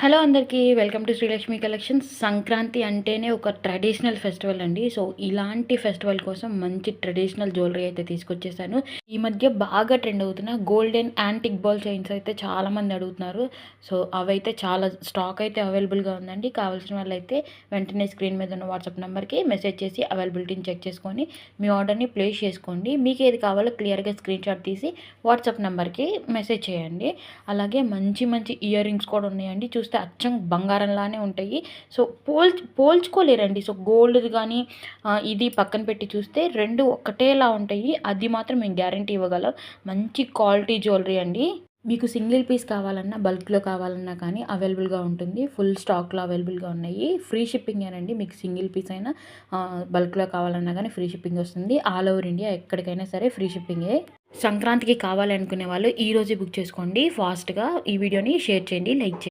Hello అందరికీ welcome to Srilakshmi collections. Sankranti అంటేనే ఒక ట్రెడిషనల్ ఫెస్టివల్ అండి. సో ఇలాంటి ఫెస్టివల్ కోసం మంచి ట్రెడిషనల్ జ్యువెలరీ అయితే తీసుకొచ్చేసాను. ఈ మధ్య బాగా ట్రెండ్ అవుతున్న గోల్డెన్ యాంటిక్ బాల్ చైన్స్ అయితే చాలామంది అడుగుతున్నారు. సో అవైతే చాలా స్టాక్ అయితే అవైలబుల్గా ఉందండి. కావాల్సిన వాళ్ళైతే వెంటనే స్క్రీన్ మీద ఉన్న వాట్సాప్ నెంబర్కి మెసేజ్ చేసి అవైలబిలిటీని చెక్ చేసుకొని మీ ఆర్డర్ని ప్లేస్ చేసుకోండి. మీకు ఏది కావాలో క్లియర్గా స్క్రీన్ షాట్ తీసి వాట్సాప్ నెంబర్కి మెసేజ్ చేయండి. అలాగే మంచి మంచి ఇయర్ రింగ్స్ కూడా ఉన్నాయండి. చూస్తే అచ్చం బంగారంలానే ఉంటాయి. సో పోల్చుకోలేరండి. సో గోల్డ్ది కానీ ఇది పక్కన పెట్టి చూస్తే రెండు ఒకటేలా ఉంటాయి. అది మాత్రం మేము గ్యారంటీ ఇవ్వగలం. మంచి క్వాలిటీ జ్యువెలరీ అండి. మీకు సింగిల్ పీస్ కావాలన్నా బల్క్లో కావాలన్నా కానీ అవైలబుల్గా ఉంటుంది. ఫుల్ స్టాక్లో అవైలబుల్గా ఉన్నాయి. ఫ్రీ షిప్పింగేనండి. మీకు సింగిల్ పీస్ అయినా బల్క్లో కావాలన్నా కానీ ఫ్రీ షిప్పింగ్ వస్తుంది. ఆల్ ఓవర్ ఇండియా ఎక్కడికైనా సరే ఫ్రీ షిప్పింగే. సంక్రాంతికి కావాలనుకునే వాళ్ళు ఈరోజే బుక్ చేసుకోండి. ఫాస్ట్గా ఈ వీడియోని షేర్ చేయండి, లైక్ చేయండి.